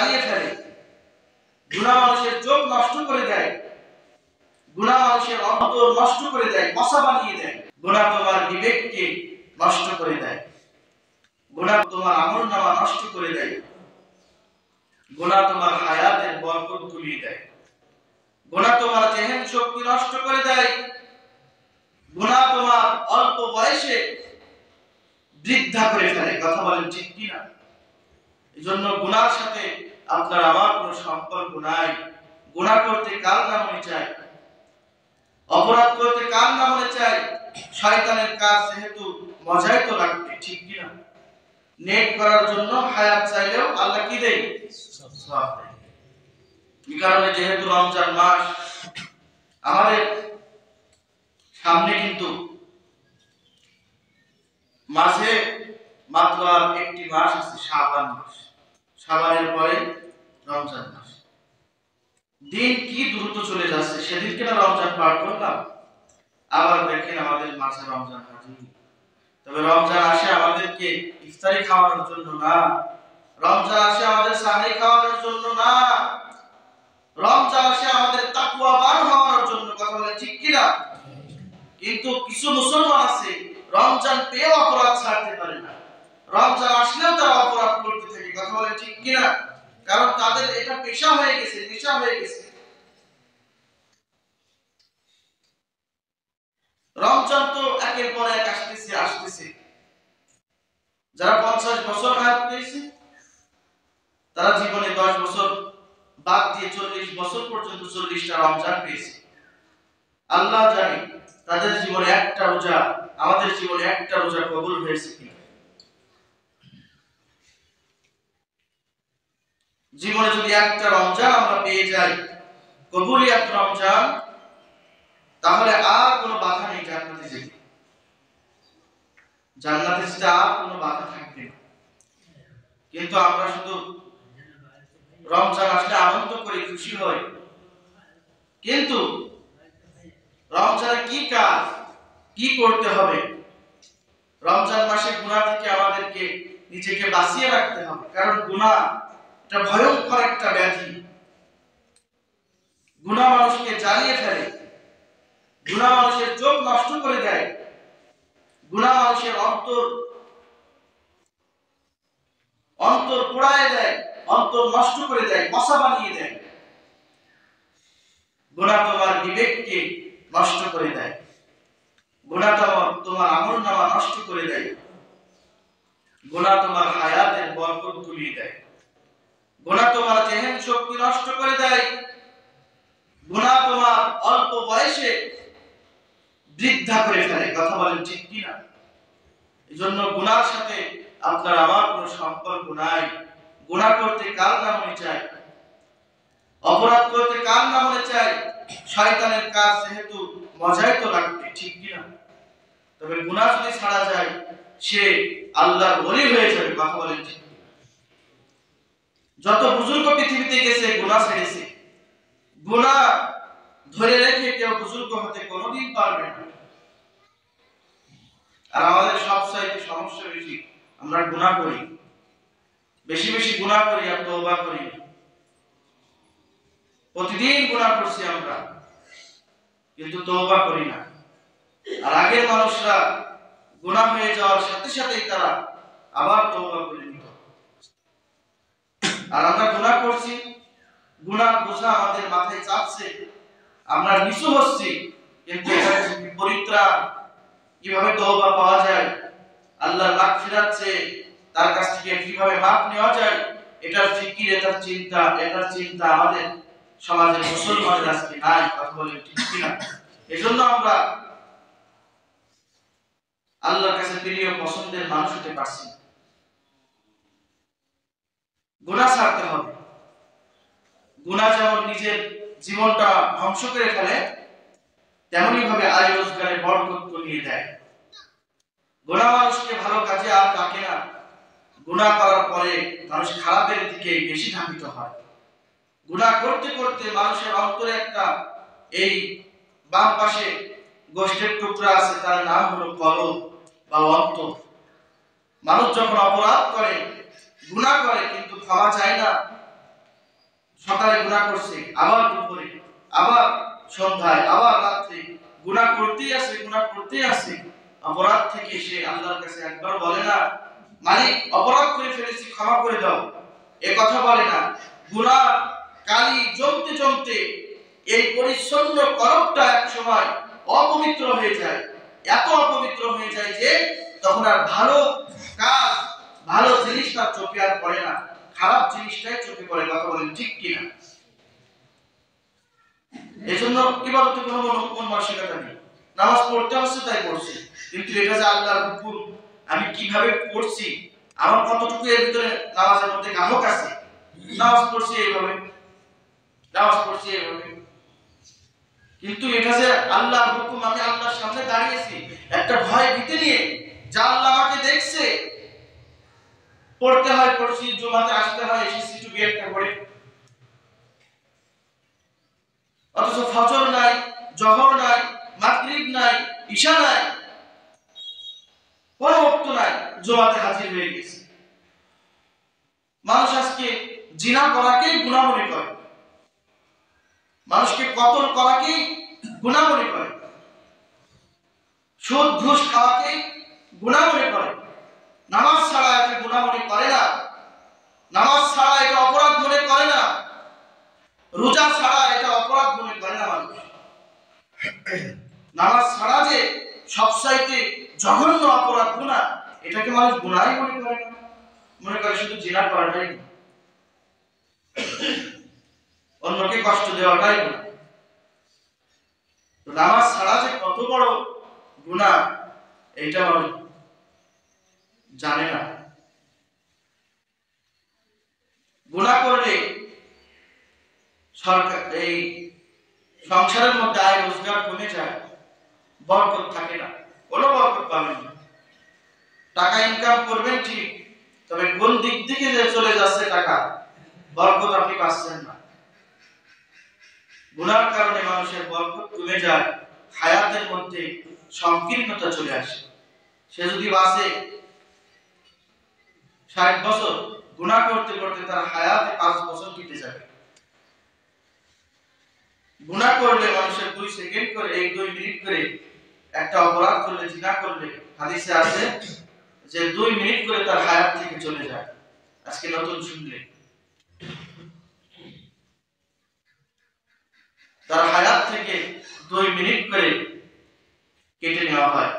জ্বালিয়ে ফেলে, গুনাহ মানুষের চোখ নষ্ট করে দেয়, গুনাহ মানুষের অন্তর নষ্ট করে দেয়, কসা বানিয়ে দেয়। গুনাহ তোমার বিবেককে নষ্ট করে দেয়, গুনাহ তোমার আমলনামা নষ্ট করে দেয়, গুনাহ তোমার হায়াতের বরকত গুলিয়ে দেয়, গুনাহ তোমার জেহেন শক্তি নষ্ট করে দেয়, গুনাহ তোমার অল্প বয়সে বৃদ্ধা করে ফেলে। কথা বলেন ঠিক কিনা? এজন্য গুনাহর সাথে আপনার আমার কোনো সম্পর্ক নাই। গুনাহ করতে কার না মনে চায়, অপরাধ করতে কার না মনে চায়? শয়তানের কাজ যেহেতু মজাই তো লাগবে, ঠিক কিনা? নেট করার জন্য হায়াত চাইলেও আল্লাহ কি দেয়? সওয়াব দেয়। এই কারণে যেহেতু রমজান মাস আমাদের সামনে, কিন্তু মাঝে মাত্র আর একটি মাস আছে, শাবান মাস। শাবানের পরে রমজান মাস। দিন কি দ্রুত চলে যাচ্ছে। সেদিনকে না রমজান পার করলাম, আবার দেখেন আমাদের মাঝে রমজান হাজির। তবে রমজান আসে আমাদেরকে ইফতারি খাওয়ানোর জন্য না, রমজান আসে আমাদের সাহরি খাওয়ানোর জন্য না, রমজান আসে আমাদের তাকওয়াবান হওয়ার জন্য। কথা বলে ঠিক কিনা? কিন্তু কিছু মুসলমান আছে রমজান পেয়েও অপরাধ ছাড়তে পারে না, রমজান আসলেও তারা অপরাধ করতে থাকে। কথা বলে ঠিক কিনা? কারণ তাদের এটা পেশা হয়ে গেছে, নেশা হয়ে গেছে। রমজান তো একের পর এক আসতেছে। যারা 50 বছর হায়াত পেয়েছে তারা জীবনে 10 বছর বাদ দিয়ে 40 বছর পর্যন্ত 40টা রমজান পেয়েছে। আল্লাহ জানে তাদের জীবনে একটা রোজা, আমাদের জীবনে একটা রোজা কবুল হয়েছে কিনা। জীবনে যদি একটা রমজান আমরা পেয়ে যাই, কবুলিয়াত রমজান, তাহলে আর কোনো বাধা নেই জান্নাতে যেতে। জান্নাতে যেতে আর কোনো বাধা থাকবে না। কিন্তু আমরা শুধু রমজান আসলে আনন্দ করি, খুশি হই, কিন্তু রমজানে কি কাজ, কি করতে হবে? রমজান মাসে গুনাহ থেকে আমাদেরকে নিজেকে বাঁচিয়ে রাখতে হবে। কারণ গুনাহ এটা ভয়ঙ্কর একটা ব্যাধি। গুনাহ মানুষকে জ্বালিয়ে ফেলে, গুনাহ মানুষের চোখ নষ্ট করে দেয়, গুনাহ মানুষের অন্তর পোড়ায় দেয়, অন্তর নষ্ট করে দেয়, কসা বানিয়ে দেয়। গুনাহ তোমার বিবেককে নষ্ট করে দেয়, গুনাহ তোমার আমলনামা নষ্ট করে দেয়, গুনাহ তোমার হায়াতের বরকত গুলিয়ে দেয়, গুনাহ তোমার জেহেন শক্তি নষ্ট করে দেয়, গুনাহ তোমার অল্প বয়সে বৃদ্ধা করে ফেলে। কথা বলেন ঠিক কিনা? এজন্য গুনাহর সাথে আপনার আমার কোনো সম্পর্ক নাই। গুনাহ করতে কার না মনে চায়, অপরাধ করতে কার না মনে চায়? শয়তানের কাজ যেহেতু মজাই তো লাগবে, ঠিক কিনা? তবে গুনাহ যদি ছাড়া যায় সে আল্লাহর ওলি হয়ে যাবে। কথা বলেন ঠিক? যত বুজুর্গ পৃথিবীতে গেছে গুনাহ ছেড়েছে। গুনাহ ধরে রেখে কেউ বুজুর্গ হতে কোনোদিন পারবে না। আর আমাদের সবচাইতে সমস্যা বেশি, আমরা গুনাহ করি, বেশি বেশি গুনাহ করি আর তওবা করি। প্রতিদিন গুনাহ করছি আমরা, কিন্তু তওবা করি না। আর আগের মানুষরা গুনাহ হয়ে যাওয়ার সাথে সাথেই তারা আবার তওবা করে নিত। আর আমরা গুনাহ করছি, গুনাহ বোঝা আমাদের মাথায় চাপছে, আমরা নিচু হচ্ছি, কিন্তু এটার পরিত্রাণ কিভাবে তওবা পাওয়া যায়, আল্লাহর মাগফিরাত চেয়ে তার কাছ থেকে কিভাবে মাপ নেওয়া যায়, এটার ফিকির, এটার চিন্তা আমাদের সমাজের মুসলমানদের আজকে নাই। কথা বলেন ঠিক কিনা? এজন্য আমরা আল্লাহর কাছে প্রিয় পছন্দের মানুষ হতে পারছি। গুনাহ ছাড়তে হবে। গুনাহ যেমন নিজের জীবনটা ধ্বংস করে ফেলে, তেমনি ভাবে আয় রোজগারে বরকত নিয়ে দেয়। গুনাহ মানুষকে ভালো কাজে আর ডাকে না। গুনাহ করার পরে মানুষ খারাপের দিকে বেশি ধাবিত হয়। গুনাহ করতে করতে মানুষের অন্তরে একটা, এই বাম পাশে গোষ্ঠের টুকরা আছে, তার নাম হলো কলব বা অন্তর। মানুষ যখন অপরাধ করে, গুনাহ করে, কিন্তু ক্ষমা চায় না, সকালে গুনাহ করছে, আবার দুপুরে, আবার সন্ধ্যায়, আবার রাত্রে গুনাহ করতেই আছে। অপরাধ থেকে সে আল্লাহর কাছে একবার বলে না, মালিক অপরাধ করে ফেলেছি, ক্ষমা করে দাও, এ কথা বলে না। গুনাহ কালি জমতে জমতে এই পরিচ্ছন্ন কলবটা এক সময় অপবিত্র হয়ে যায়, এত অপবিত্র হয়ে যায় যে তখন আর ভালো কাজ, ভালো জিনিস তার চোখে আর পড়ে না, খারাপ জিনিসটাই চোখে পড়ে। কথা বলেন ঠিক কিনা? এজন্য ইবাদতে কোনো মন মানসিকতা নেই। নামাজ পড়তে হচ্ছে তাই পড়ছি, কিন্তু এটা যে আল্লাহর হুকুম, আমি কিভাবে পড়ছি, আমার কতটুকু এর ভিতরে নামাজের মধ্যে গাহক আছে, নামাজ পড়ছি এইভাবে, কিন্তু এটা যে আল্লাহর হুকুম, আমি আল্লাহর সামনে দাঁড়িয়েছি একটা ভয় ভীতি নিয়ে, যে আল্লাহ আমাকে দেখছে, পড়তে হয় পড়ছি, জুমাতে আসতে হয় এসেছি টুপি একটা পড়ে, অথচ ফজর নাই, জোহর নাই, মাগরিব নাই, ইশা নাই, কোনো ওয়াক্ত নাই, জুমাতে হাজির হয়ে গেছে। মানুষ আজকে জিনা করাকেই গুনাহ মনে করে, মানুষকে কতল করাকেই গুনাহ মনে করে, সুদ ঘুষ খাওয়াকেই গুনাহ মনে করে। নামাজ ছাড়া এটা গুনাহ মনে করে না, নামাজ ছাড়া এটা অপরাধ মনে করে না, রোজা ছাড়া এটা অপরাধ মনে করে না মানুষ। নামাজ ছাড়া যে সবচাইতে জঘন্য অপরাধ গুনাহ, এটাকে মানুষ গুনাহই মনে করে না, মনে করে শুধু জিনা করাটাই, অন্যকে কষ্ট দেওয়াটাই গুনাহ। নামাজ ছাড়া যে কত বড় গুনাহ এটা মানুষ জানে না। গুনাহ করলে সরকার এই সংসারের মধ্যে আয় রোজগার কমে যায়, বরকত থাকে না, কোনো বরকত পাবেন না। টাকা ইনকাম করবেন ঠিক, তবে কোন দিক থেকে যে চলে যাচ্ছে টাকা, বরকত আপনি পাচ্ছেন না। গুনাহর কারণে মানুষের বরকত কমে যায়, হায়াতের মধ্যে সংকীর্ণতা চলে আসে। সে যদি বাঁচে 60 বছর, গুনাহ করতে করতে তার হায়াতে 5 বছর কেটে যাবে। গুনাহ করলে মানুষের 2 সেকেন্ড করে, 1-2 মিনিট করে একটা অপরাধ করলে, জিনা করলে হাদিসে আছে যে 2 মিনিট করে তার হায়াত থেকে চলে যায়। আজকে নতুন শুনলে তার হায়াত থেকে 2 মিনিট করে কেটে নেওয়া হয়।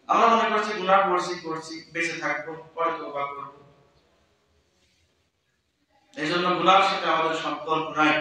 আমরা মনে করছি গুনাহ করছি বেঁচে থাকবো, পরে তওবা করব। এজন্য গুনাহর সাথে আমাদের সম্পর্ক নাই।